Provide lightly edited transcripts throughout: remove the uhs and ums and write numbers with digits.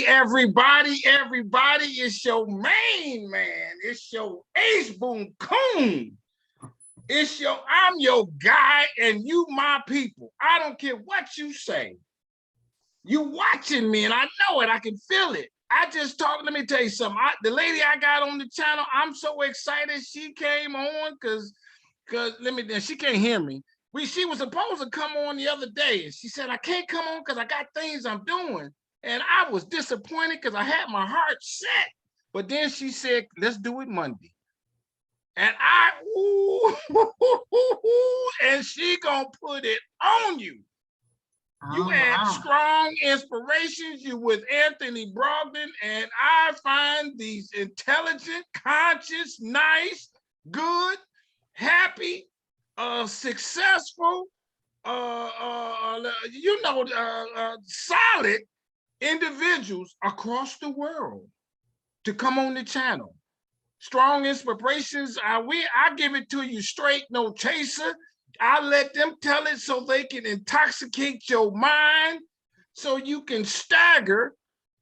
Everybody, it's your main man. It's your Ace Boom Coon. I'm your guy, and you my people. I don't care what you say. You watching me, and I know it. I can feel it. I just talked. Let me tell you something. The lady I got on the channel, I'm so excited she came on because she can't hear me. She was supposed to come on the other day, and she said I can't come on because I got things I'm doing. And I was disappointed because I had my heart set. But then she said, let's do it Monday. And and she gonna put it on you. You had strong inspirations. You with Anthony Brogdon, and I find these intelligent, conscious, nice, good, happy, successful, solid individuals across the world to come on the channel. Strong inspirations. I give it to you straight, no chaser. I let them tell it so they can intoxicate your mind so you can stagger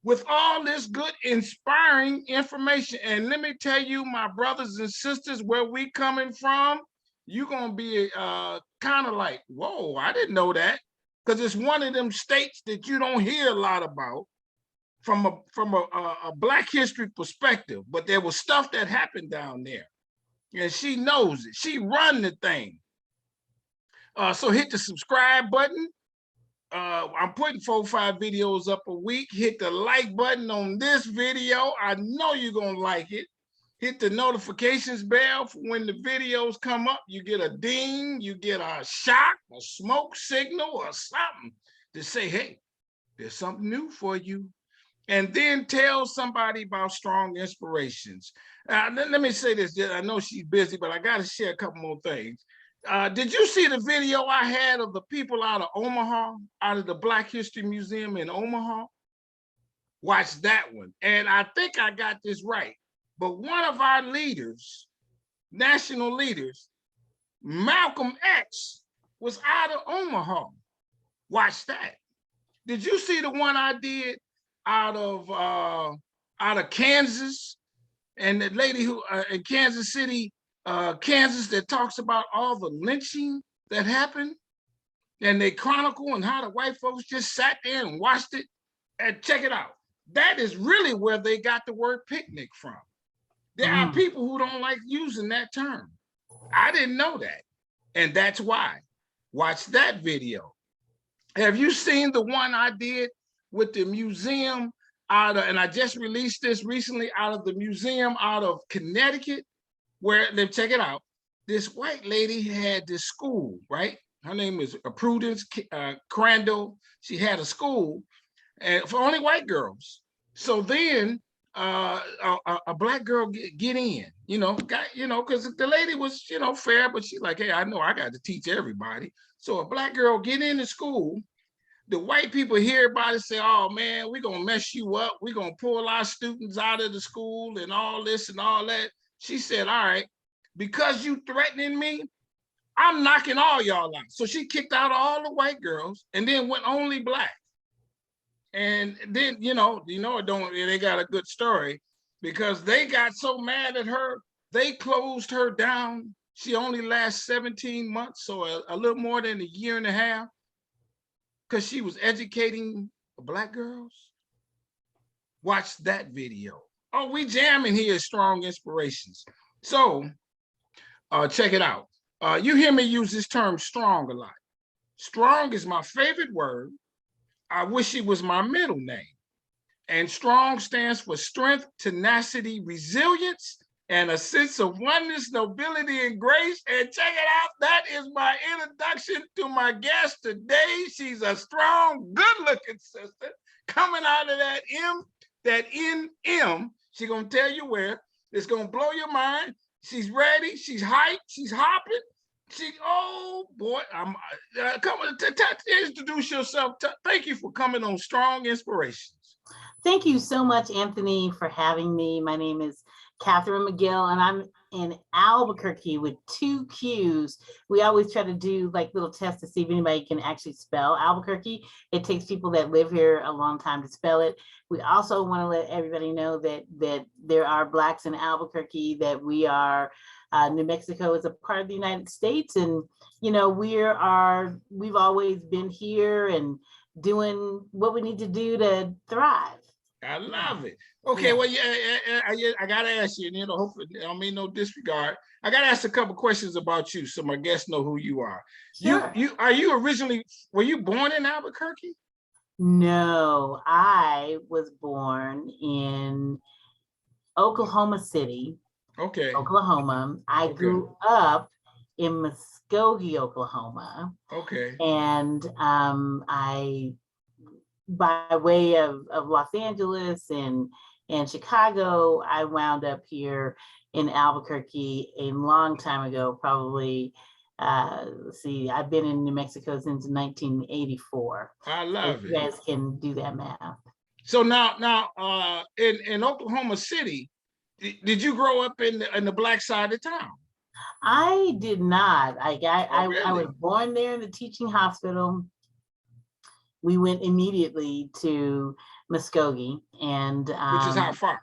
with all this good, inspiring information. And let me tell you, my brothers and sisters, where we coming from, you're going to be kind of like, whoa, I didn't know that. Because it's one of them states that you don't hear a lot about from a Black history perspective. But there was stuff that happened down there. And she knows it. She run the thing. So hit the subscribe button. I'm putting 4 or 5 videos up a week. Hit the like button on this video. I know you're going to like it. Hit the notifications bell for when the videos come up. You get a ding, you get a shock, a smoke signal, or something to say, hey, there's something new for you. And then tell somebody about Strong Inspirations. Let me say this. I know she's busy, but I got to share a couple more things. Did you see the video I had of the people out of Omaha, out of the Black History Museum in Omaha? Watch that one. And I think I got this right. But one of our leaders, national leaders, Malcolm X, was out of Omaha. Watch that. Did you see the one I did out of Kansas? And the lady who in Kansas City, Kansas, that talks about all the lynching that happened, and they chronicle and how the white folks just sat there and watched it. And check it out. That is really where they got the word picnic from. There are people who don't like using that term. I didn't know that. And that's why. Watch that video. Have you seen the one I did with the museum and I just released this recently, out of the museum out of Connecticut, where, check it out. This white lady had this school, right? Her name is Prudence Crandall. She had a school for only white girls. So then a Black girl get in, because the lady was, fair, but she's like, hey, I know I got to teach everybody. So a Black girl get into school. The white people hear about it, say, oh man, we're gonna mess you up. We're gonna pull our students out of the school and all this and all that. She said, all right, because you threatening me, I'm knocking all y'all out. So she kicked out all the white girls and then went only Black. And then, they got a good story because they got so mad at her, they closed her down. She only lasts 17 months, so a little more than a year and a half, because she was educating Black girls. Watch that video. Oh, we jamming here at Strong Inspirations. So check it out. You hear me use this term strong a lot. Strong is my favorite word. I wish it was my middle name. And strong stands for strength, tenacity, resilience, and a sense of oneness, nobility, and grace. And check it out. That is my introduction to my guest today. She's a strong, good-looking sister coming out of that NM. She's going to tell you where. It's going to blow your mind. She's ready. She's hyped. She's hopping. Oh boy, I'm coming to introduce yourself. Thank you for coming on Strong Inspirations. Thank you so much, Anthony, for having me. My name is Catherine McGill, and I'm in Albuquerque with 2 Q's. We always try to do like little tests to see if anybody can actually spell Albuquerque. It takes people that live here a long time to spell it. We also want to let everybody know that there are Blacks in Albuquerque, that we are New Mexico is a part of the United States, and you know we've always been here and doing what we need to do to thrive. I love it. Okay, well, I gotta ask you, and you know, hopefully, I don't mean no disregard. I gotta ask a couple questions about you, so my guests know who you are. Sure. Were you born in Albuquerque? No, I was born in Oklahoma City, Okay. Oklahoma. I grew up in Muskogee, Oklahoma. Okay. And I, by way of Los Angeles and Chicago, I wound up here in Albuquerque a long time ago, probably. Let's see, I've been in New Mexico since 1984. I love it. You guys can do that math. So now, in Oklahoma City, did you grow up in the Black side of town? I did not. Really? I was born there in the teaching hospital. We went immediately to Muskogee, and which is how far?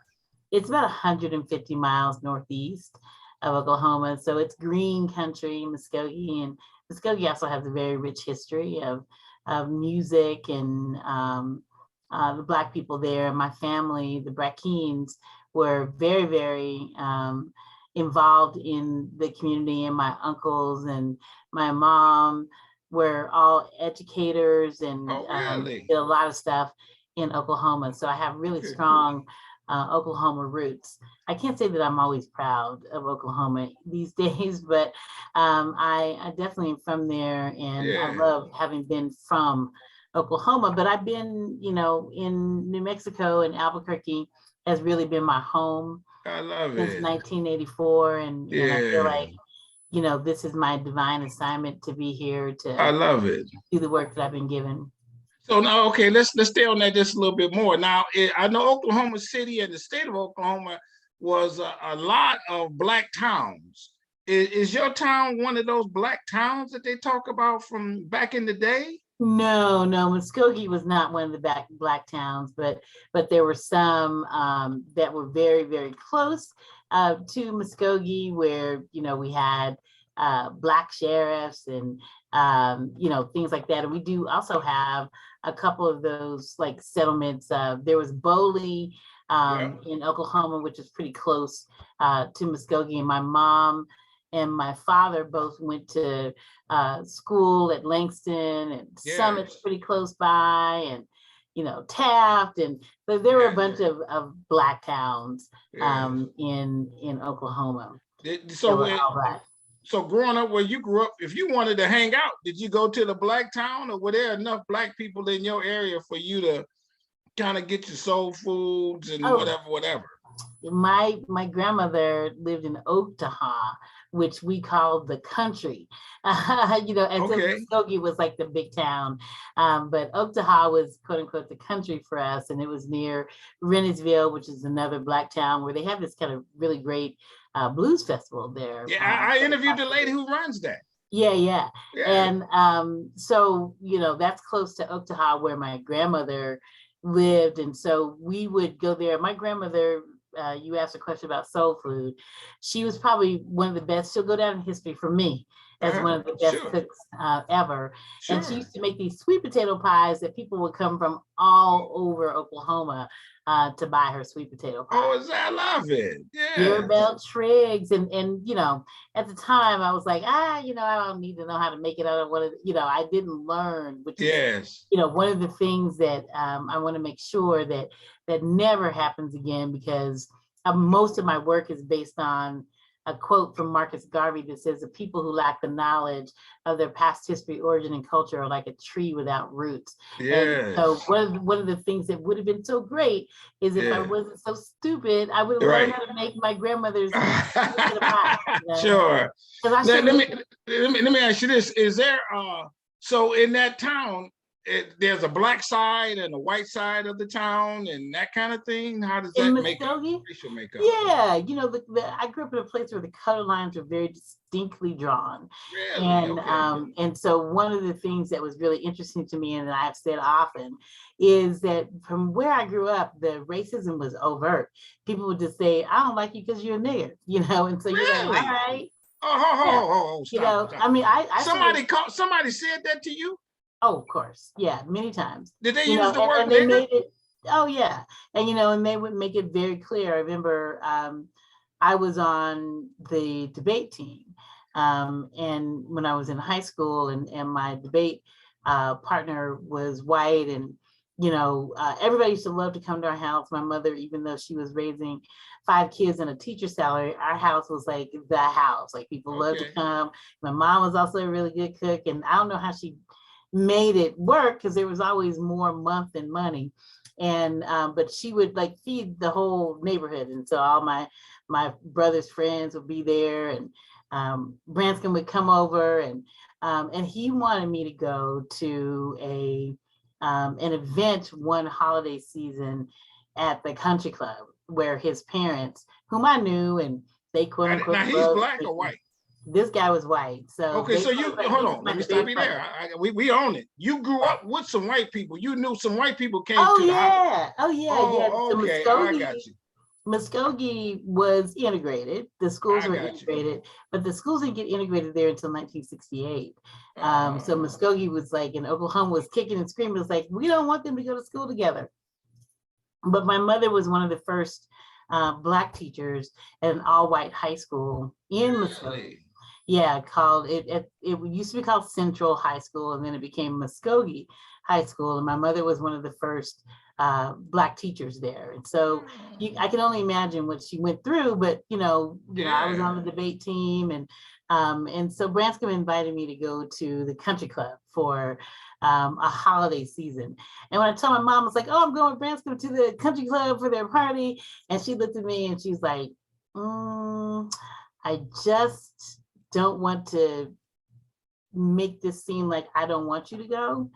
It's about 150 miles northeast of Oklahoma. So it's green country, Muskogee, and Muskogee also has a very rich history of music and the Black people there. My family, the Brackeens, were very, very involved in the community, and my uncles and my mom were all educators and did a lot of stuff in Oklahoma. So I have really strong Oklahoma roots. I can't say that I'm always proud of Oklahoma these days, but I definitely am from there, and I love having been from Oklahoma. But I've been, you know, in New Mexico, and Albuquerque has really been my home. I love since it. 1984, and I feel like, you know, this is my divine assignment to be here to. I love it. Do the work that I've been given. So now, okay, let's stay on that just a little bit more. Now, I know Oklahoma City and the state of Oklahoma was a lot of Black towns. Is your town one of those Black towns that they talk about from back in the day? No, Muskogee was not one of the Black towns, but there were some that were very, very close to Muskogee, where, you know, we had Black sheriffs and, you know, things like that. And we do also have a couple of those like settlements. There was Boley in Oklahoma, which is pretty close to Muskogee. And my mom and my father both went to school at Langston, and Summit's pretty close by, and, you know, Taft, and there were a bunch of Black towns in Oklahoma. So growing up where you grew up, if you wanted to hang out, did you go to the Black town, or were there enough Black people in your area for you to kind of get your soul foods and whatever? My grandmother lived in Oaktaha, which we called the country, you know, and so Muskogee was like the big town, but Oaktaha was quote unquote the country for us, and it was near Rennesville, which is another Black town where they have this kind of really great blues festival there. Yeah, I interviewed the lady who runs that. Yeah. And so, you know, that's close to Oaktaha where my grandmother lived, and so we would go there. My grandmother, you asked a question about soul food. She was probably one of the best. She'll go down in history for me as one of the best cooks ever. And she used to make these sweet potato pies that people would come from all over Oklahoma to buy her sweet potato pie. Oh, I love it. Yeah. Mirabelle Triggs. And, you know, at the time I was like, you know, I don't need to know how to make it. I don't want to, you know, I didn't learn, which is, you know, one of the things that I want to make sure that never happens again, because most of my work is based on a quote from Marcus Garvey that says, the people who lack the knowledge of their past history, origin, and culture are like a tree without roots. And so one of the things that would have been so great is if I wasn't so stupid, I would have learned how to make my grandmother's pie. Sure. Let me ask you this. Is there, so in that town, there's a black side and a white side of the town and that kind of thing? How does In that make Muskogee? racial makeup? Yeah, I grew up in a place where the color lines were very distinctly drawn. Really? And Okay. and so one of the things that was really interesting to me, and that I've said often, is that from where I grew up, the racism was overt. People would just say, I don't like you because you're a nigger, and so you're like, all Really? right, Oh, yeah. stop, I stop. mean, I sort of, Somebody said that to you? oh, of course, yeah, many times, Did they use the and, word and they nigger? made it, oh yeah. And, and they would make it very clear. I remember I was on the debate team. And when I was in high school, and my debate partner was white, and everybody used to love to come to our house. My mother, even though she was raising 5 kids and a teacher salary, our house was like the house. Like, people loved to Okay. come. My mom was also a really good cook, and I don't know how she made it work, because there was always more month than money. And but she would like feed the whole neighborhood, and so all my brother's friends would be there, and Branscombe would come over, and he wanted me to go to an event one holiday season at the country club, where his parents, whom I knew, and they quote unquote Now he's loved black me. or white? This guy was white, so Okay, so you he hold was on. my Let me stop debate you partner. there. We own it. You grew Right. up with some white people. You knew some white people came Oh to the house. yeah, oh yeah, yeah. Oh, So okay. I got you. Muskogee was integrated. The schools I were got you. integrated, but the schools didn't get integrated there until 1968. So Oh, Muskogee was like, and Oklahoma was kicking and screaming. It was like, we don't want them to go to school together. But my mother was one of the first Black teachers at an all-white high school in Muskogee. really? Yeah, called it used to be called Central High School, and then it became Muskogee High School. And my mother was one of the first Black teachers there. And so I can only imagine what she went through. But I was on the debate team, and so Branscombe invited me to go to the country club for a holiday season. And when I told my mom, I was like, "Oh, I'm going with Branscombe to the country club for their party," and she looked at me and she's like, "I just don't want to make this seem like I don't want you to go,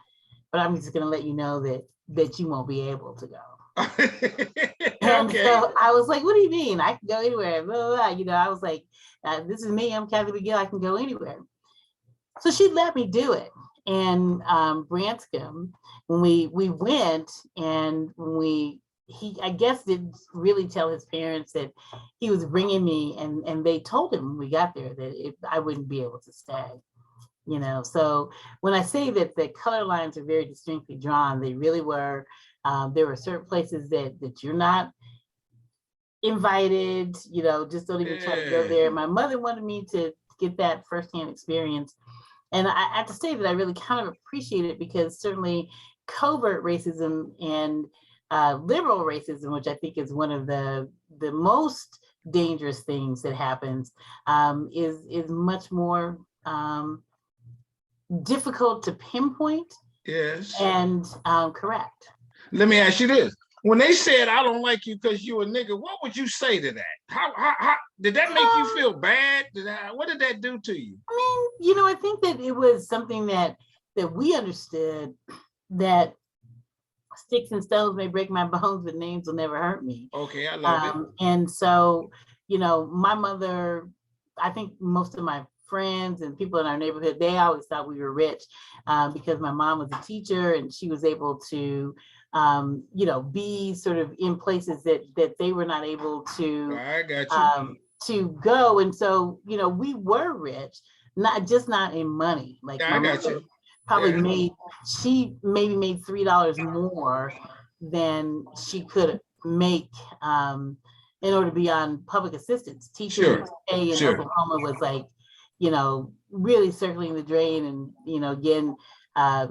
but I'm just going to let you know that you won't be able to go." And so I was like, "What do you mean? I can go anywhere?" Blah, blah, blah. I was like, "This is me. I'm Kathy McGill. I can go anywhere." So she let me do it. And Branscombe, when we went, and he, I guess, didn't really tell his parents that he was bringing me, and they told him when we got there that I wouldn't be able to stay. So when I say that the color lines are very distinctly drawn, they really were. There were certain places that you're not invited, just don't even try to go there. My mother wanted me to get that firsthand experience. And I have to say that I really kind of appreciate it, because certainly covert racism and liberal racism, which I think is one of the most dangerous things that happens, is much more difficult to pinpoint. Yes. And correct. Let me ask you this. When they said, "I don't like you because you a nigga," what would you say to that? How did that make you feel bad? What did that do to you? I mean, I think that it was something that we understood, that sticks and stones may break my bones, but names will never hurt me. Okay, I love it. And so, my mother, I think most of my friends and people in our neighborhood, they always thought we were rich, because my mom was a teacher, and she was able to be sort of in places that they were not able to. I got you. To go. And so, we were rich, not in money. Like, I my got mother you. probably she maybe made $3 more than she could make in order to be on public assistance. Teaching pay in Oklahoma was like, really circling the drain. And, again,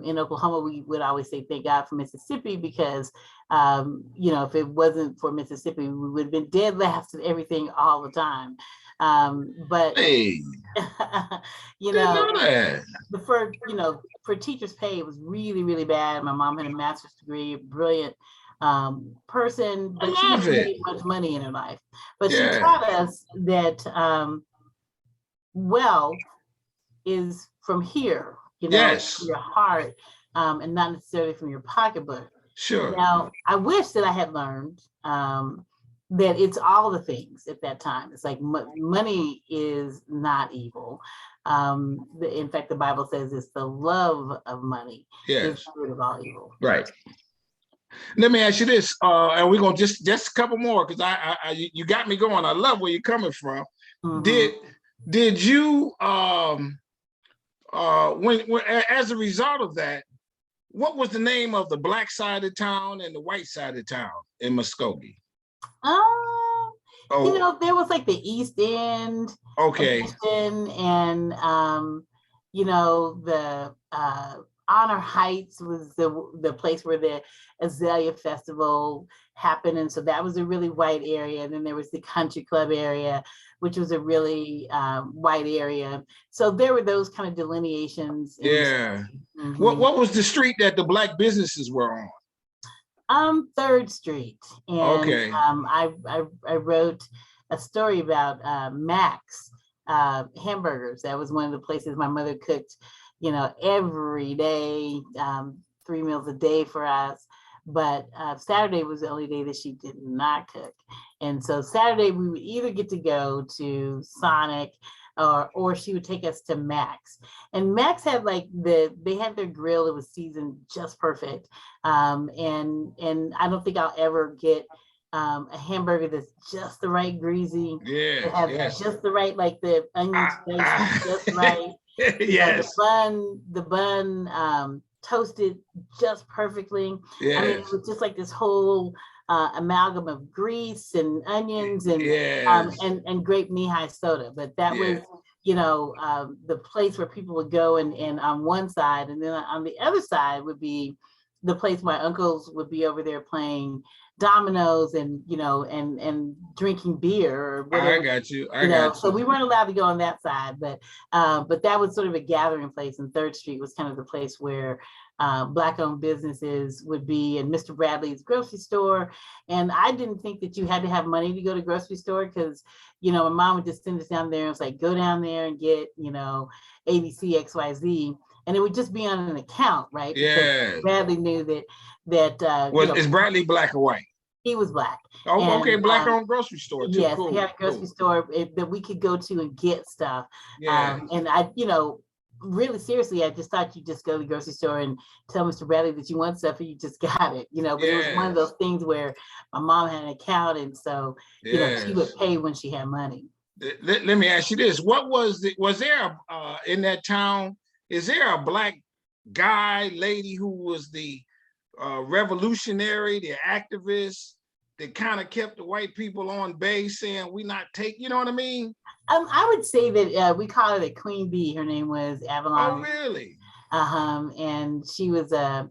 in Oklahoma, we would always say, thank God for Mississippi, because, if it wasn't for Mississippi, we would have been dead last at everything all the time. But, hey, for teachers' pay, it was really, really bad. My mom had a master's degree, brilliant person, but she didn't make much money in her life. But she taught us that wealth is from here, your heart, and not necessarily from your pocketbook. Sure. Now, I wish that I had learned that it's all the things at that time. It's like money is not evil. In fact, the Bible says it's the love of money is Yes. the root of all evil. Right. Let me ask you this, and we're gonna just a couple more because you got me going. I love where you're coming from. Did you when as a result of that, what was the name of the black side of town and the white side of town in Muskogee? There was like the East End, okay, edition, and the Honor Heights was the place where the Azalea Festival happened, and so that was a really white area. And then there was the Country Club area, which was a really white area. So there were those kind of delineations. Yeah. What was the street that the black businesses were on? 3rd Street. And okay. I wrote a story about Max hamburgers. That was one of the places my mother cooked, every day, 3 meals a day for us. But Saturday was the only day that she did not cook. And so Saturday we would either get to go to Sonic or she would take us to Max. And Max had they had their grill that was seasoned just perfect. And I don't think I'll ever get a hamburger that's just the right greasy. Yeah. It has just the right, the onions just right. Yes. The bun toasted just perfectly. Yes. I mean, it was just like this whole amalgam of grease and onions and and grape knee-high soda. But that was, the place where people would go and on one side, and then on the other side would be the place my uncles would be over there playing dominoes and and drinking beer or whatever. I got you. I got you. So we weren't allowed to go on that side, but that was sort of a gathering place, and 3rd Street was kind of the place where Black-owned businesses would be, and Mr. Bradley's grocery store. And I didn't think that you had to have money to go to grocery store because, my mom would just send us down there and was like, go down there and get, ABC, XYZ. And it would just be on an account, right? Yeah. Because Bradley knew that. Is Bradley black or white? He was black. Oh, okay. Black-owned grocery store too. Yes, cool. He had a grocery store that we could go to and get stuff. Yeah. And I, really seriously, I just thought you just go to the grocery store and tell Mr. Bradley that you want stuff and you just got it. But it was one of those things where my mom had an account, and so she would pay when she had money. Let me ask you this: was there in that town? Is there a black guy, lady who was the revolutionary, the activist that kind of kept the white people on base, saying we not take, you know what I mean? I would say that we call her the Queen Bee. Her name was Avalon. Oh, really? And she was a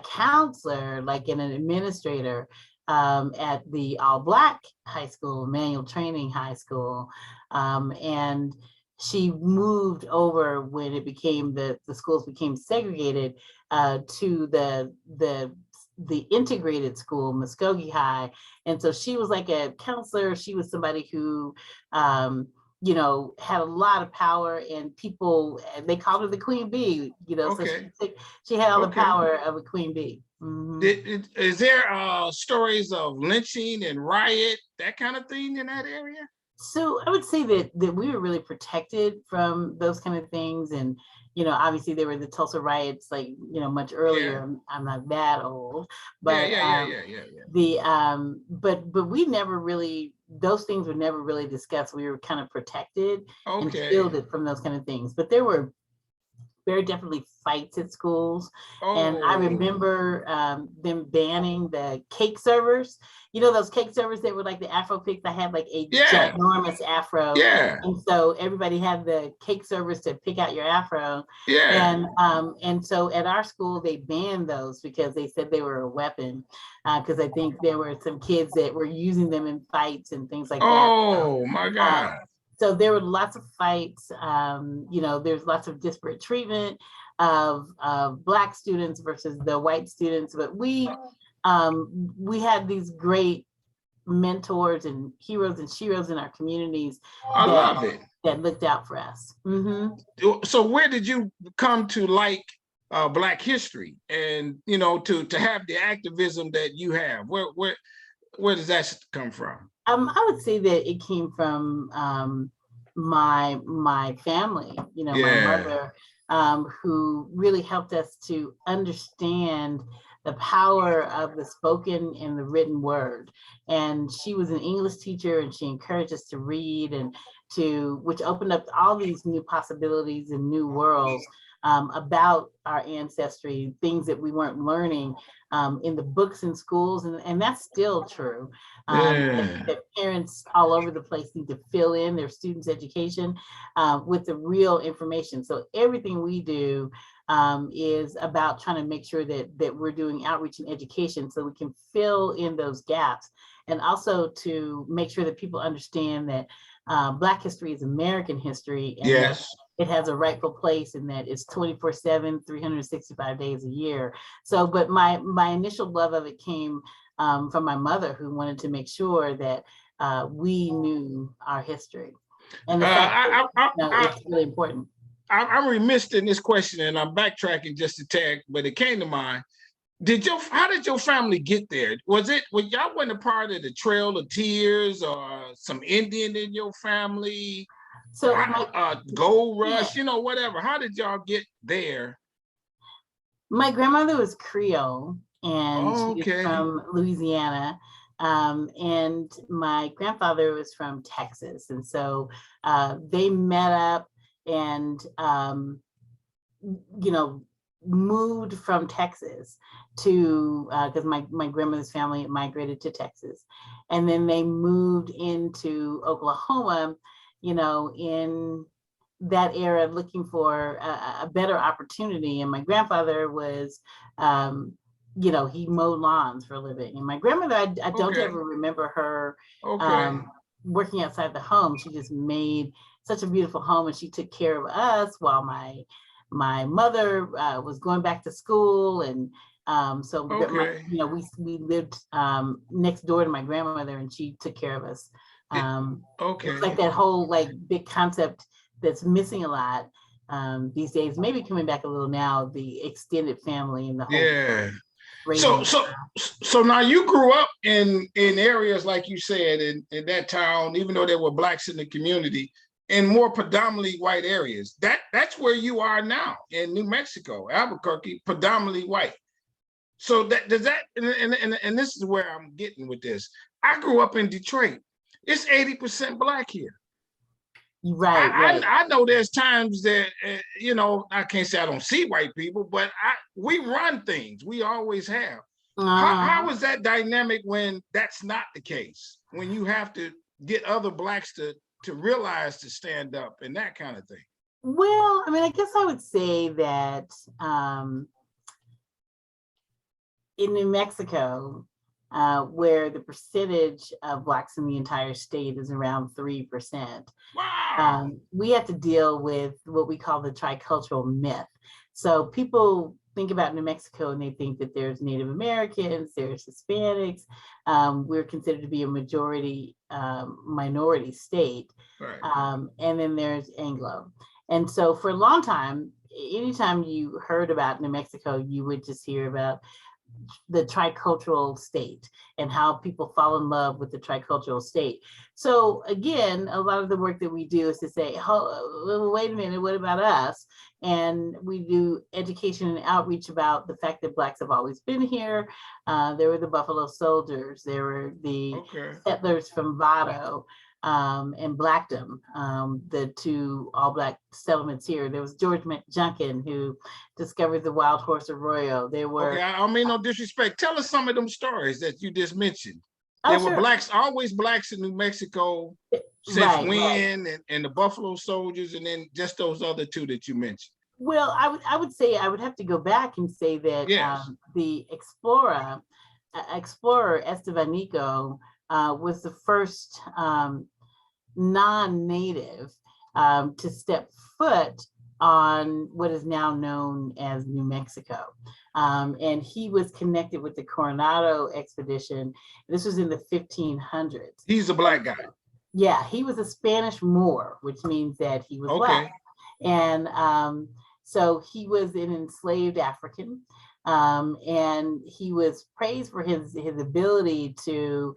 counselor, and an administrator at the all-black high school, manual training high school. And she moved over when it became the schools became segregated to the integrated school, Muskogee High. And so she was like a counselor. She was somebody who had a lot of power, and people, they called her the Queen Bee, Okay. So she had all the power of a Queen Bee. Mm-hmm. Is there stories of lynching and riot, that kind of thing in that area? So I would say that we were really protected from those kind of things. And, obviously there were the Tulsa riots, much earlier. Yeah. I'm not that old, but but we never really, those things were never really discussed. We were kind of protected and shielded from those kind of things. But there were very definitely fights at schools. And I remember them banning the cake servers. Those cake servers that were like the Afro picks. I had a ginormous afro. Yeah. And so everybody had the cake servers to pick out your afro. Yeah. And so at our school, they banned those because they said they were a weapon. Because I think there were some kids that were using them in fights and things like that. Oh, my God. So there were lots of fights. There's lots of disparate treatment of Black students versus the white students. But we had these great mentors and heroes and sheroes in our communities. I love it. That looked out for us. Mm-hmm. So where did you come to like Black history, and you know, to have the activism that you have? Where does that come from? I would say that it came from my family, you know, my Yeah. mother, who really helped us to understand the power of the spoken and the written word. And she was an English teacher, and she encouraged us to read, and which opened up all these new possibilities and new worlds about our ancestry, things that we weren't learning in the books in schools, and that's still true. That parents all over the place need to fill in their students' education with the real information. So everything we do is about trying to make sure that we're doing outreach and education so we can fill in those gaps, and also to make sure that people understand that Black history is American history, and that it has a rightful place, and that it's 24/7, 365 days a year. So, but my initial love of it came from my mother, who wanted to make sure that we knew our history. And the fact that, it's really important. I'm remiss in this question, and I'm backtracking just a tad, but it came to mind. How did your family get there? Was y'all wasn't a part of the Trail of Tears or some Indian in your family? So Gold Rush, you know, whatever. How did y'all get there? My grandmother was Creole, and she was from Louisiana. And my grandfather was from Texas. And so they met up and, you know, moved from Texas to, because my grandmother's family migrated to Texas. And then they moved into Oklahoma, you know, in that era, looking for a better opportunity. And my grandfather was, you know, he mowed lawns for a living. And my grandmother, I don't ever remember her working outside the home. She just made such a beautiful home, and she took care of us while my mother was going back to school. And so you know, we lived next door to my grandmother, and she took care of us. It's like that whole like big concept that's missing a lot these days, maybe coming back a little now, the extended family and the whole So now you grew up in areas, like you said, in that town, even though there were Blacks in the community, in more predominantly white areas. That's where you are now in New Mexico, Albuquerque, predominantly white. So does that, and this is where I'm getting with this. I grew up in Detroit. It's 80% Black here. Right. I know there's times that, you know, I can't say I don't see white people, but we run things. We always have. How is that dynamic when that's not the case? When you have to get other Blacks to realize to stand up and that kind of thing? Well, I mean, I guess I would say that in New Mexico, where the percentage of Blacks in the entire state is around 3%. Wow. We have to deal with what we call the tricultural myth. So people think about New Mexico and they think that there's Native Americans, there's Hispanics. We're considered to be a majority minority state. Right. And then there's Anglo. And so for a long time, anytime you heard about New Mexico, you would just hear about the tricultural state and how people fall in love with the tricultural state. So again, a lot of the work that we do is to say, oh, wait a minute, what about us? And we do education and outreach about the fact that Blacks have always been here. There were the Buffalo Soldiers, there were the settlers from Vado and Blackdom, the two all-Black settlements here. There was George Junkin, who discovered the wild horse arroyo. There were I don't mean no disrespect. Tell us some of them stories that you just mentioned. There were Blacks, always Blacks in New Mexico since when, and the Buffalo Soldiers, and then just those other two that you mentioned. Well, I would say I would have to go back and say that the explorer Esteban Nico was the first non-native to step foot on what is now known as New Mexico. And he was connected with the Coronado expedition. This was in the 1500s. He's a Black guy. Yeah, he was a Spanish Moor, which means that he was Black. And So he was an enslaved African, and he was praised for his ability to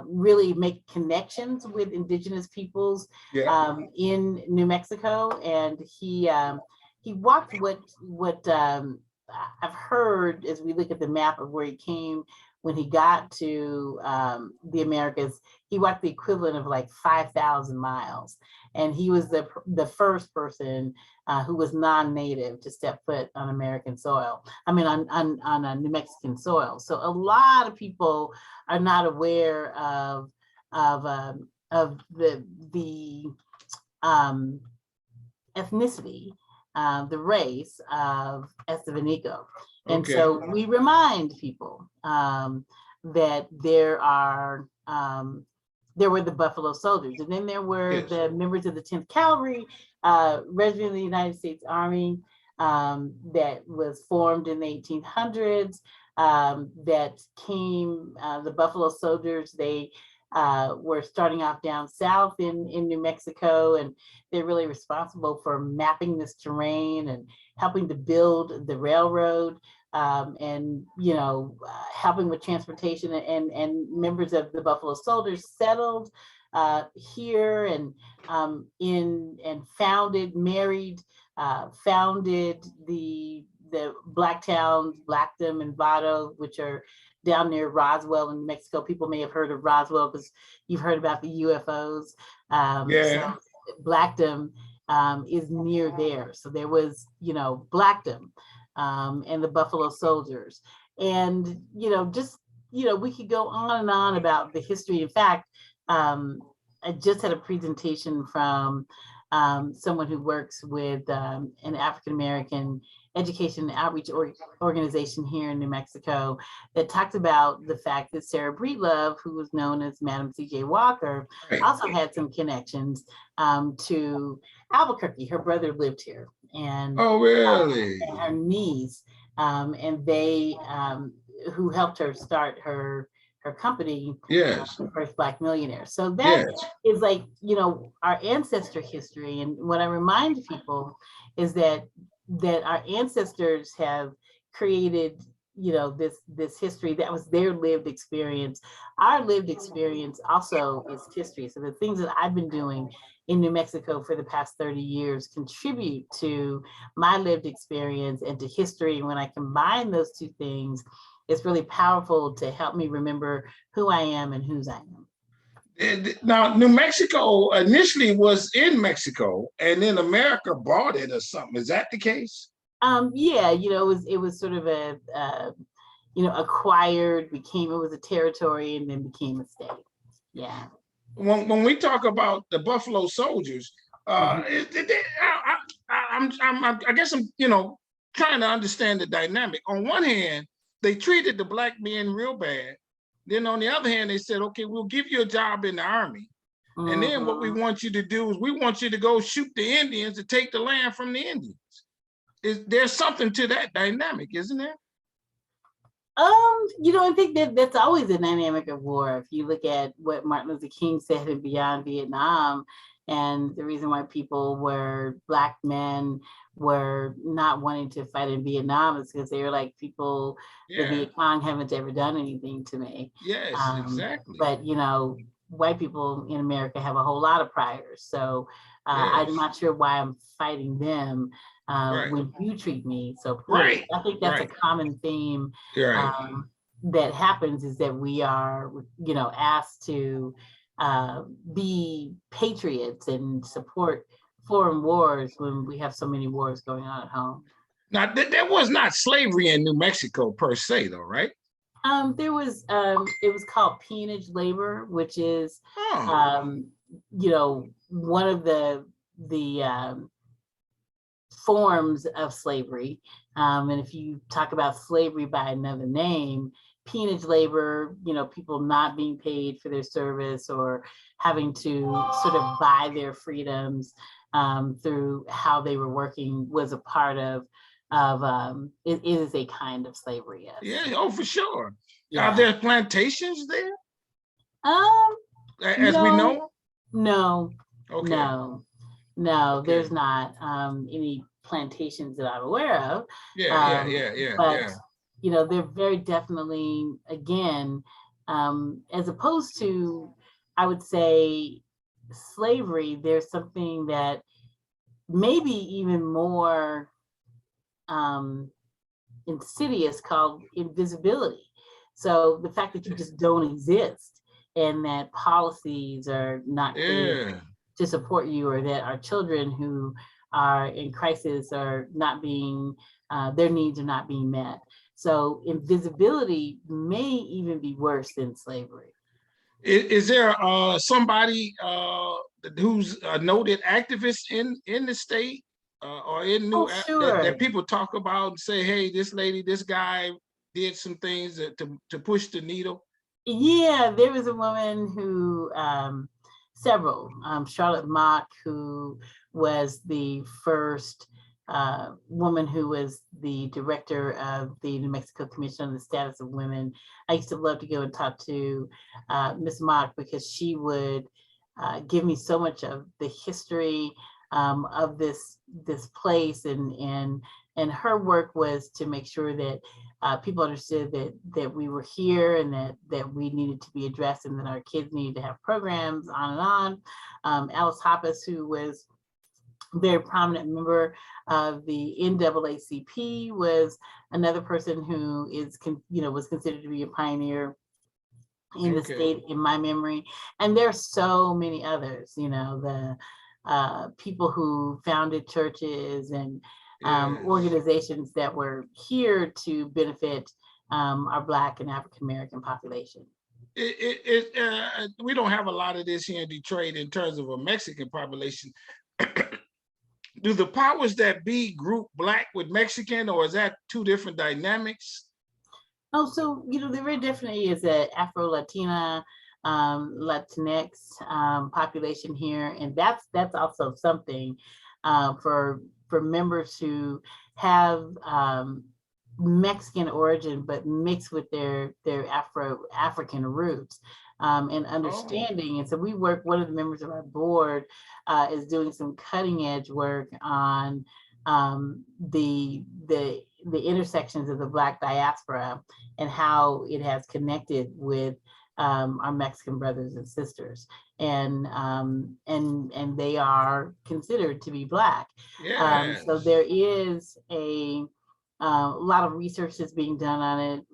really make connections with indigenous peoples in New Mexico. And he walked what I've heard as we look at the map of where he came when he got to the Americas. He walked the equivalent of like 5,000 miles. And he was the first person who was non-native to step foot on American soil. I mean, on New Mexican soil. So a lot of people are not aware of the ethnicity, the race of Esteban Nico. And so we remind people that there were the Buffalo Soldiers, and then there were the members of the 10th Cavalry Regiment of the United States Army that was formed in the 1800s. That came, the Buffalo Soldiers, they were starting off down south in New Mexico, and they're really responsible for mapping this terrain and helping to build the railroad, and helping with transportation. And members of the Buffalo Soldiers settled here and founded the Black towns, Blackdom and Vado, which are down near Roswell in New Mexico. People may have heard of Roswell because you've heard about the UFOs. So Blackdom is near there. So there was, Blackdom and the Buffalo Soldiers. And, we could go on and on about the history. In fact, I just had a presentation from someone who works with an African-American education and outreach organization here in New Mexico that talked about the fact that Sarah Breedlove, who was known as Madam C.J. Walker, also had some connections to Albuquerque. Her brother lived here. And and her niece, and they who helped her start her company, the first Black millionaire. So that is like, our ancestor history. And what I remind people is that our ancestors have created, this history that was their lived experience. Our lived experience also is history. So the things that I've been doing in New Mexico for the past 30 years contribute to my lived experience and to history. And when I combine those two things, it's really powerful to help me remember who I am and whose I am. Now, New Mexico initially was in Mexico, and then America bought it or something. Is that the case? Yeah, it was sort of acquired, it was a territory and then became a state. Yeah. When we talk about the Buffalo Soldiers, I guess I'm trying to understand the dynamic. On one hand, they treated the Black men real bad. Then on the other hand, they said, okay, we'll give you a job in the Army. And then what we want you to do is we want you to go shoot the Indians to take the land from the Indians. There's something to that dynamic, isn't there? I think that's always the dynamic of war. If you look at what Martin Luther King said in Beyond Vietnam, and the reason why Black men were not wanting to fight in Vietnam is because they were like, the Viet Cong haven't ever done anything to me. Yes, exactly. But, white people in America have a whole lot of priors. So I'm not sure why I'm fighting them when you treat me so poorly. I think that's a common theme that happens, is that we are, asked to be patriots and support foreign wars when we have so many wars going on at home. Now, there was not slavery in New Mexico per se, though, right? There was, it was called peonage labor, which is, one of the forms of slavery. And if you talk about slavery by another name, peonage labor, people not being paid for their service or having to sort of buy their freedoms through how they were working, was a part of it is a kind of slavery. Yes. Yeah, oh, for sure. Are there plantations there? As no, we know? No. Okay. No, there's not any plantations that I'm aware of. Yeah. But you know, they're very definitely, again, as opposed to, I would say, slavery, there's something that maybe even more insidious called invisibility. So the fact that you just don't exist and that policies are not created to support you, or that our children who are in crisis are not being, their needs are not being met. So invisibility may even be worse than slavery. Is there somebody who's a noted activist in the state or in Oh, sure. that people talk about and say, hey, this lady, this guy did some things to push the needle? Yeah, there was a woman who, several, Charlotte Mock, who was the first woman who was the director of the New Mexico Commission on the Status of Women. I used to love to go and talk to Miss Mock, because she would give me so much of the history of this place, and her work was to make sure that people understood that we were here, and that we needed to be addressed, and that our kids needed to have programs, on and on. Alice Hoppus, who was a very prominent member of the NAACP, was another person who is, was considered to be a pioneer in the state, in my memory. And there's so many others, the people who founded churches and organizations that were here to benefit our Black and African American population. We don't have a lot of this here in Detroit in terms of a Mexican population. Do the powers that be group Black with Mexican, or is that two different dynamics? Oh, so, there definitely is an Afro-Latina, Latinx population here. And that's also something for members who have Mexican origin, but mixed with their African roots and understanding. And so we work, one of the members of our board is doing some cutting edge work on the intersections of the Black diaspora and how it has connected with our Mexican brothers and sisters, and they are considered to be Black. So there is a lot of research that's being done on it.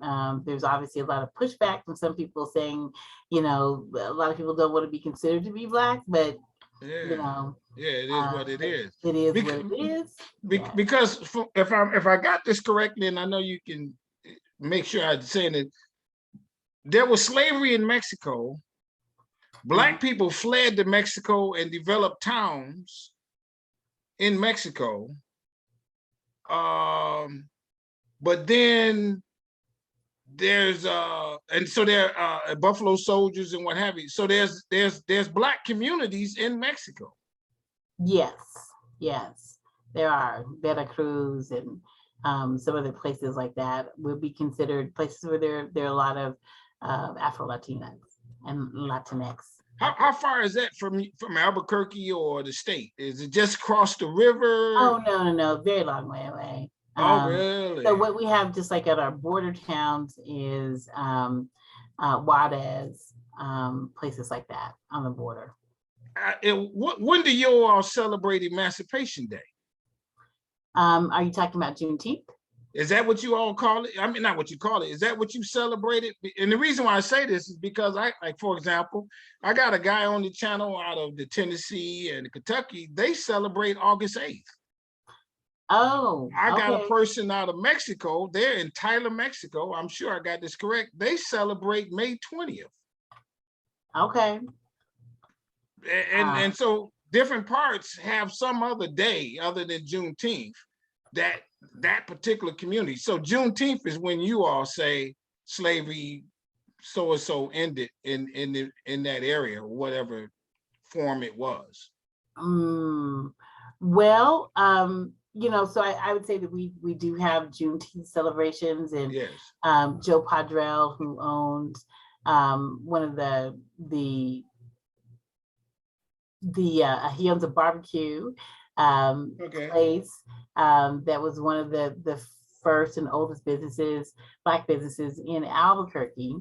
There's obviously a lot of pushback from some people saying, a lot of people don't want to be considered to be Black, but it is what it is. It is what it is. Because if I got this correctly, and I know you can make sure I'm saying it, there was slavery in Mexico. Black people fled to Mexico and developed towns in Mexico. But then there's and so there are Buffalo Soldiers and what have you. So there's Black communities in Mexico. Yes, there are. Veracruz and some other places like that would be considered places where there are a lot of Afro-Latinas and Latinx. How far is that from Albuquerque or the state? Is it just across the river? Oh, no, very long way away. Oh, really? So what we have just like at our border towns is Juarez, places like that on the border. When do you all celebrate Emancipation Day? Are you talking about Juneteenth? Is that what you all call it? I mean, not what you call it. Is that what you celebrated? And the reason why I say this is because for example, I got a guy on the channel out of the Tennessee and Kentucky. They celebrate August 8th. Oh, I got a person out of Mexico. They're in Tyler, Mexico. I'm sure I got this correct. They celebrate May 20th. Okay. And so different parts have some other day other than Juneteenth that particular community. So Juneteenth is when you all say slavery so and so ended in that area, whatever form it was. Well, so I would say that we do have Juneteenth celebrations, and yes. Joe Padrell, who owns one of he owns a barbecue Okay. place. That was one of the first and oldest businesses, Black businesses in Albuquerque,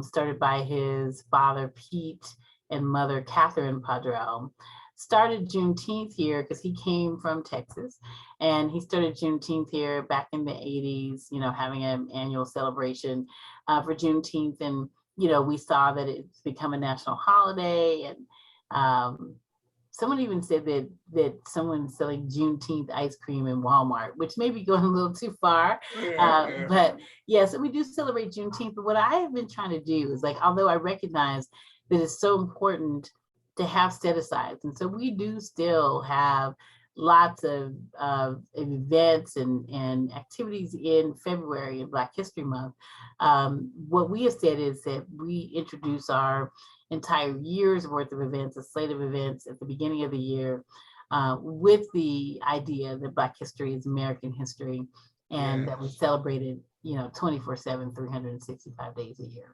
started by his father, Pete, and mother, Catherine Padrell. Started Juneteenth here because he came from Texas, and he started Juneteenth here back in the 80s, having an annual celebration for Juneteenth. And, we saw that it's become a national holiday. And someone even said that someone's selling Juneteenth ice cream in Walmart, which may be going a little too far. Yeah. But yes, we do celebrate Juneteenth. But what I have been trying to do is, although I recognize that it's so important to have set asides, and so we do still have lots of events and activities in February in Black History Month. What we have said is that we introduce our entire year's worth of events, a slate of events at the beginning of the year, with the idea that Black history is American history, and that we celebrate it, 24/7, 365 days a year.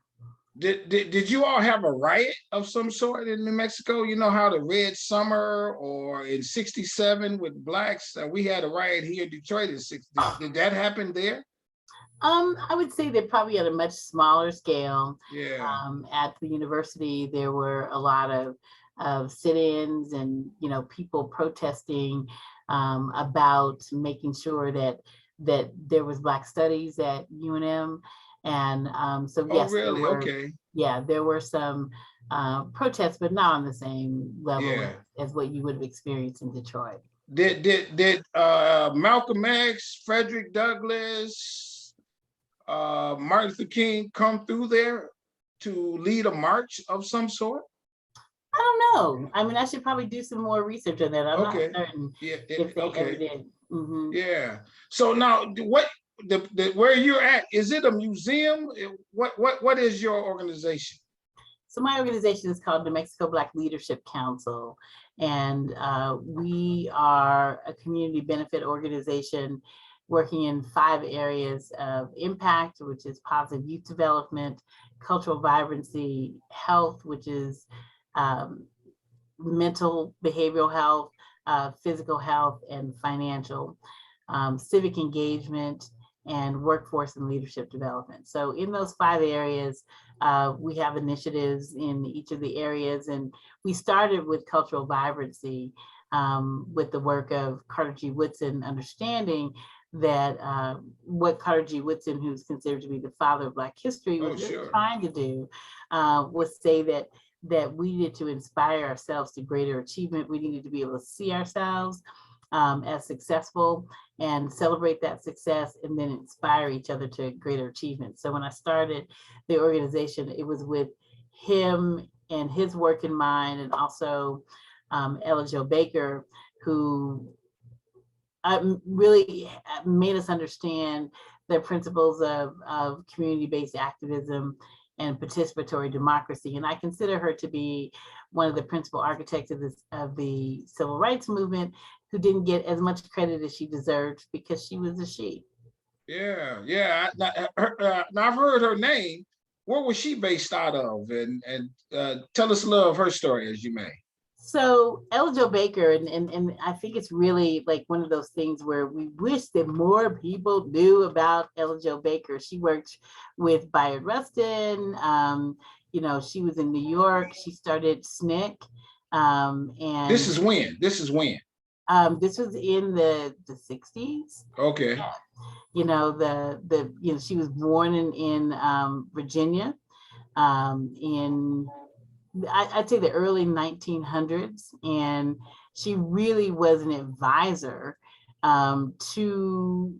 Did you all have a riot of some sort in New Mexico? You know how the Red Summer, or in '67 with Blacks, we had a riot here in Detroit in '60. Did that happen there? I would say they're probably at a much smaller scale. Yeah. At the university, there were a lot of sit-ins and people protesting about making sure that there was Black studies at UNM. And so yes, really? Okay. There were some protests, but not on the same level as what you would have experienced in Detroit. Did Malcolm X, Frederick Douglass, Martin Luther King come through there to lead a march of some sort? I don't know. I mean, I should probably do some more research on that. I'm not certain if they ever did. Mm-hmm. Yeah. So now, what where you're at, is it a museum? What is your organization? So my organization is called the Mexico Black Leadership Council, and we are a community benefit organization working in 5 areas of impact, which is positive youth development, cultural vibrancy, health, which is mental, behavioral health, physical health, and financial, civic engagement, and workforce and leadership development. So in those 5 areas, we have initiatives in each of the areas. And we started with cultural vibrancy with the work of Carter G. Woodson, understanding that what Carter G. Woodson, who's considered to be the father of Black history, was trying to do was say that we needed to inspire ourselves to greater achievement. We needed to be able to see ourselves as successful and celebrate that success, and then inspire each other to greater achievement. So when I started the organization, it was with him and his work in mind, and also Ella Jo Baker, who really made us understand the principles of community-based activism and participatory democracy. And I consider her to be one of the principal architects of the civil rights movement, who didn't get as much credit as she deserved because she was a she. Yeah. Now, I've heard her name. Where was she based out of? And tell us a little of her story, as you may. So Ella Jo Baker, and I think it's really like one of those things where we wish that more people knew about Ella Jo Baker. She worked with Bayard Rustin. She was in New York. She started SNCC. And this is when? this was in the 60s. Okay. Yeah. She was born in Virginia in I'd say the early 1900s, and she really was an advisor to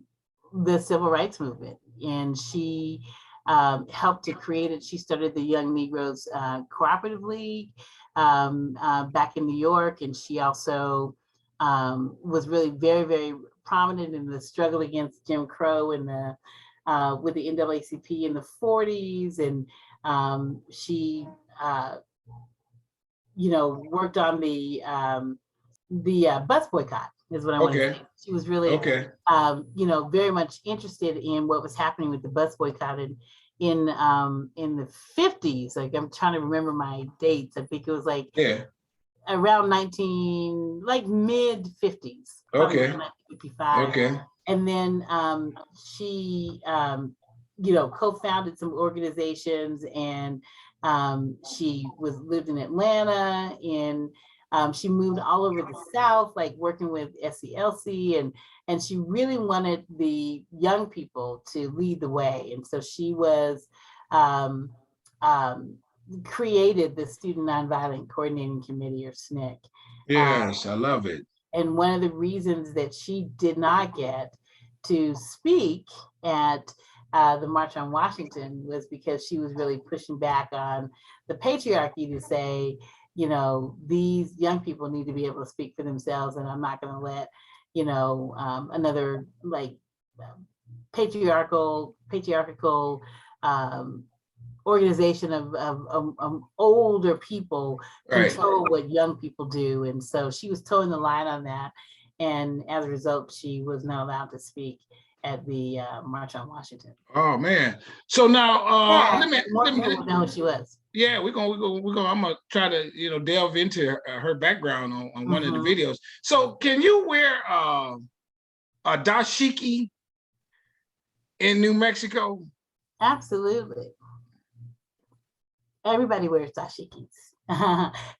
the civil rights movement, and she helped to create it. She started the Young Negroes Cooperative League back in New York, and she also was really very, very prominent in the struggle against Jim Crow and with the NAACP in the 40s, and she worked on the bus boycott, is what I want to say. She was really, very much interested in what was happening with the bus boycott in the 50s. Like, I'm trying to remember my dates. I think it was like around like mid 50s, probably Okay. around 1955. Okay. And then she, co-founded some organizations, and she lived in Atlanta, and she moved all over the South, like working with SELC, and she really wanted the young people to lead the way. And so she was um, created the Student Nonviolent Coordinating Committee, or SNCC. Yes, I love it. And one of the reasons that she did not get to speak at the March on Washington was because she was really pushing back on the patriarchy to say, these young people need to be able to speak for themselves, and I'm not going to let, another like patriarchal organization of older people control what young people do. And so she was towing the line on that. And as a result, she was not allowed to speak at the March on Washington. Oh man! So now, let me know who she was. Yeah, we're gonna. I'm gonna try to delve into her background on one of the videos. So, can you wear a dashiki in New Mexico? Absolutely. Everybody wears dashikis.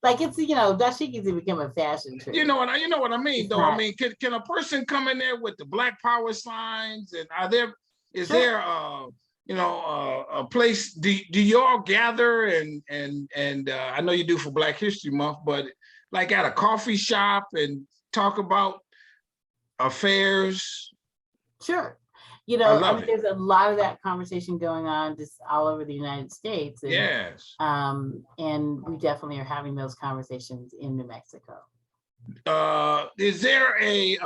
Like it's dashikis have become a fashion trend. You know what I mean, though. I mean, can a person come in there with the Black Power signs? And is there a place? Do y'all gather and I know you do for Black History Month, but like at a coffee shop and talk about affairs? Sure. There's a lot of that conversation going on just all over the United States. And, yes. And we definitely are having those conversations in New Mexico. Is there a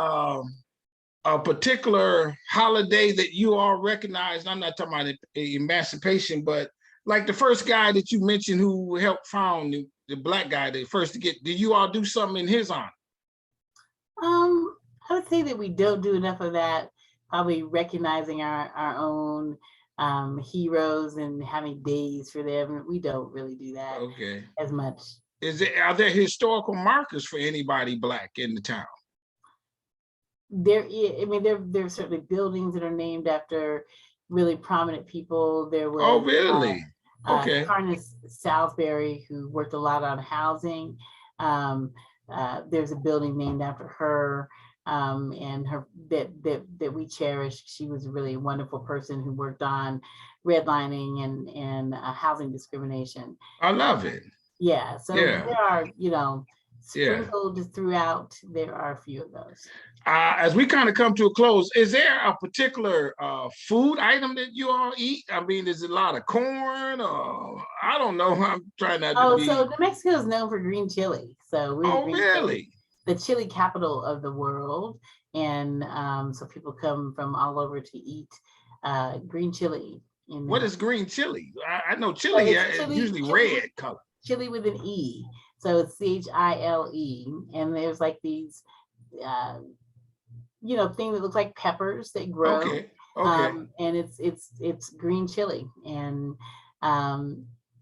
particular holiday that you all recognize? I'm not talking about emancipation, but like the first guy that you mentioned who helped found the Black guy, the first to get, did you all do something in his honor? I would say that we don't do enough of that. Probably recognizing our own heroes and having days for them. We don't really do that as much. Are there historical markers for anybody Black in the town? There is. I mean, there are certainly buildings that are named after really prominent people. There was. Oh, really? Carnes Salisbury, who worked a lot on housing. There's a building named after her. And her that we cherish. She was a really wonderful person who worked on redlining and housing discrimination. I love it. Yeah. So there are, sprinkled throughout. There are a few of those. As we kind of come to a close, is there a particular food item that you all eat? I mean, is it a lot of corn, or I don't know. I'm trying not to be. So New Mexico is known for green chili. So we're really? The chili capital of the world, and so people come from all over to eat green chili. What is green chili? I know chili is usually red color. Chili with an E, so it's CHILE, and there's like these, thing that looks like peppers that grow. Okay. And it's green chili, and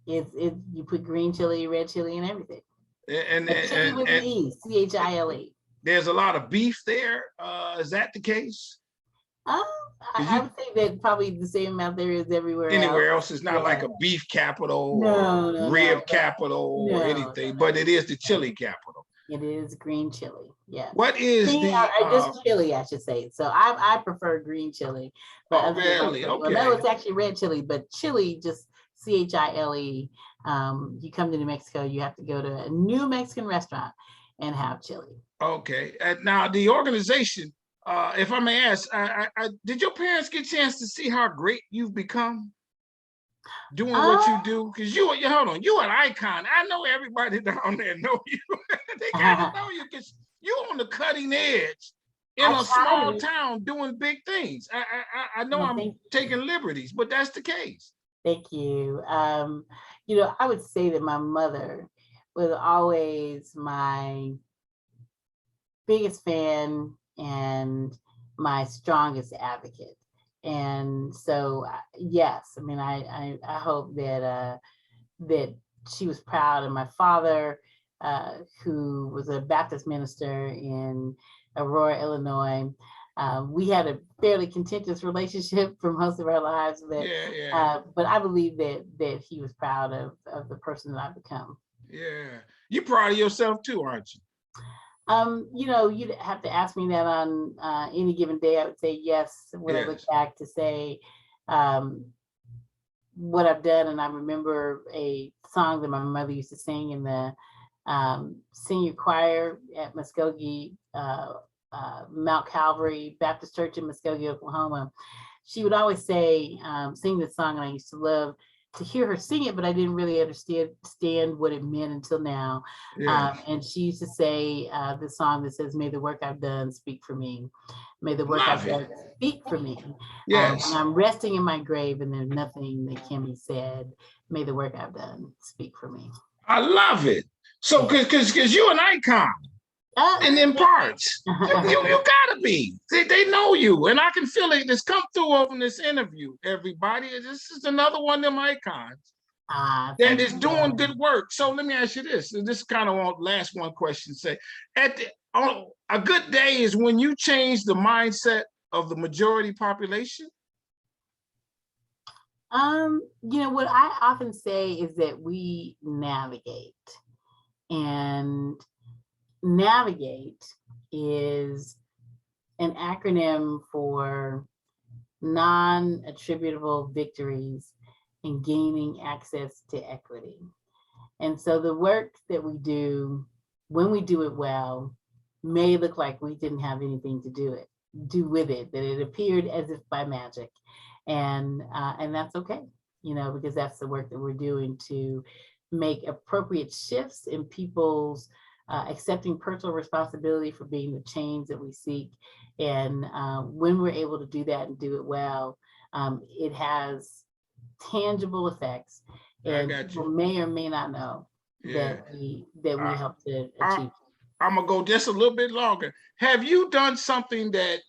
you put green chili, red chili, and everything. And CHILE. There's a lot of beef there. Is that the case? I would say that probably the same amount there is everywhere Anywhere else. It's not like a beef capital or rib capital or anything, but it is the chili capital. It is green chili. Yeah. What is just chili, I should say. So I prefer green chili. But really? Okay. Well, no, it's actually red chili, but chili just CHILE. You come to New Mexico, you have to go to a new Mexican restaurant and have chili. Okay. Now the organization, if I may ask, did your parents get a chance to see how great you've become doing what you do? Because you're an icon. I know everybody down there know you. They gotta know you because you're on the cutting edge in a small town doing big things. I know I'm taking liberties, but that's the case. Thank you. I would say that my mother was always my biggest fan and my strongest advocate. And so, yes, I mean, I hope that that she was proud of my father, who was a Baptist minister in Aurora, Illinois. We had a fairly contentious relationship for most of our lives, but I believe that he was proud of the person that I've become. Yeah, you're proud of yourself too, aren't you? You'd have to ask me that on any given day. I would say yes when I look back to say what I've done. And I remember a song that my mother used to sing in the senior choir at Muskogee, Mount Calvary Baptist Church in Muskogee, Oklahoma. She would always say, sing this song, and I used to love to hear her sing it, but I didn't really understand what it meant until now. And she used to say this song that says, "May the work I've done speak for me. May the work I've done speak for me. When I'm resting in my grave and there's nothing that can be said, may the work I've done speak for me." I love it. So, because you're an icon. And in parts, you gotta be. They know you, and I can feel it. This come through over this interview. Everybody, this is another one of them icons that is doing good work. So let me ask you this. This kind of last one question. Say, a good day is when you change the mindset of the majority population. What I often say is that we navigate, and navigate is an acronym for non-attributable victories in gaining access to equity. And so the work that we do, when we do it well, may look like we didn't have anything to do with it, that it appeared as if by magic. And that's okay, because that's the work that we're doing to make appropriate shifts in people's accepting personal responsibility for being the change that we seek. And when we're able to do that and do it well, it has tangible effects, and people may or may not know that we help to achieve. I'm gonna go just a little bit longer. Have you done something that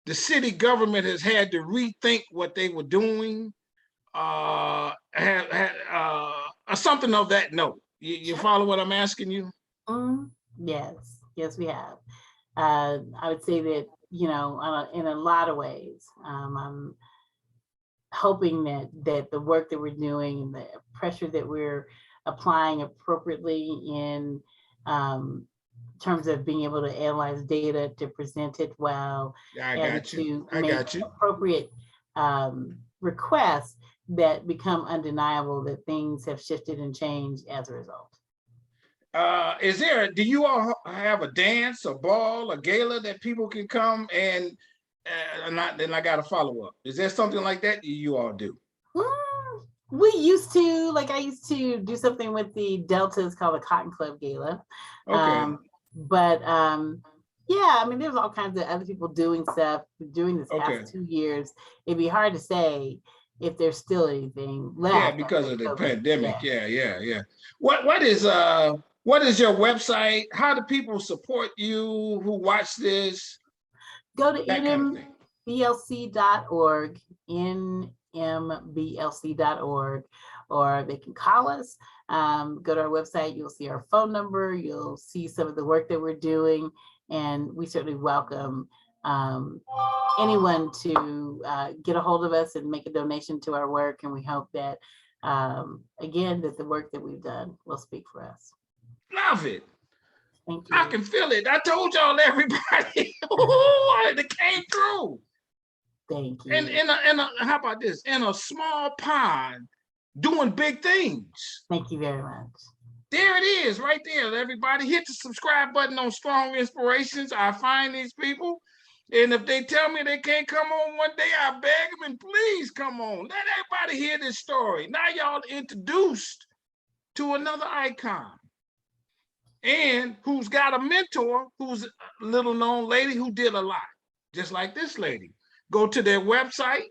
the city government has had to rethink what they were doing? Or something of that note. You follow what I'm asking you? Yes, we have. I would say that, in a lot of ways, I'm hoping that the work that we're doing and the pressure that we're applying appropriately in terms of being able to analyze data, to present it well, to make appropriate requests that become undeniable, that things have shifted and changed as a result. Do you all have a dance, a ball, a gala that people can come and then I got to follow up? Is there something like that you all do? We used to, I used to do something with the Deltas called the Cotton Club Gala. Okay. There's all kinds of other people doing stuff during this past 2 years. It'd be hard to say if there's still anything left. Yeah, because of the pandemic. Yeah. What is your website? How do people support you who watch this? Go to nmblc.org, nmblc.org, or they can call us. Go to our website, you'll see our phone number, you'll see some of the work that we're doing, and we certainly welcome anyone to get a hold of us and make a donation to our work. And we hope that, again, that the work that we've done will speak for us. Love it. Thank you. I can feel it. I told y'all, everybody. It came through. Thank you. And how about this? In a small pond, doing big things. Thank you very much. There it is, right there. Everybody, hit the subscribe button on Strong Inspirations. I find these people, and if they tell me they can't come on one day, I beg them, and please come on. Let everybody hear this story. Now y'all introduced to another icon, and who's got a mentor, who's a little known lady who did a lot, just like this lady. Go to their website.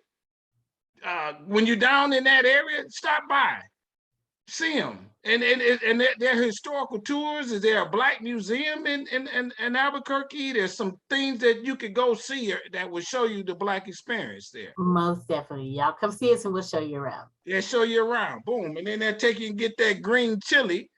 When you're down in that area, stop by, see them. And their historical tours. Is there a Black museum in Albuquerque? There's some things that you could go see that will show you the Black experience there. Most definitely. Y'all come see us and we'll show you around. Yeah, show you around. Boom. And then they'll take you and get that green chili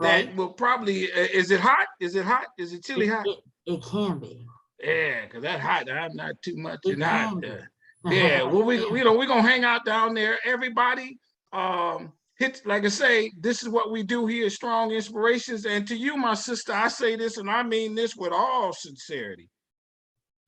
Right. that will probably, is it hot? Is it hot? Is it chilly hot? It can be. Yeah, because that hot, I'm not too much It in hot. can be. Yeah, well, we're gonna hang out down there. Everybody, hit, like I say, this is what we do here, Strong Inspirations. And to you, my sister, I say this, and I mean this with all sincerity.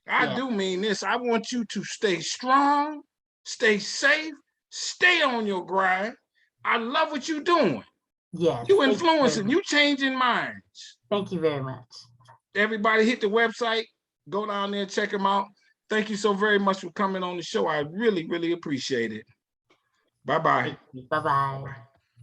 I Yeah. do mean this. I want you to stay strong, stay safe, stay on your grind. I love what you're doing. Yes. You influencing, you changing minds. Thank you very much. Everybody hit the website, go down there, check them out. Thank you so very much for coming on the show. I really, really appreciate it. Bye-bye. Bye-bye.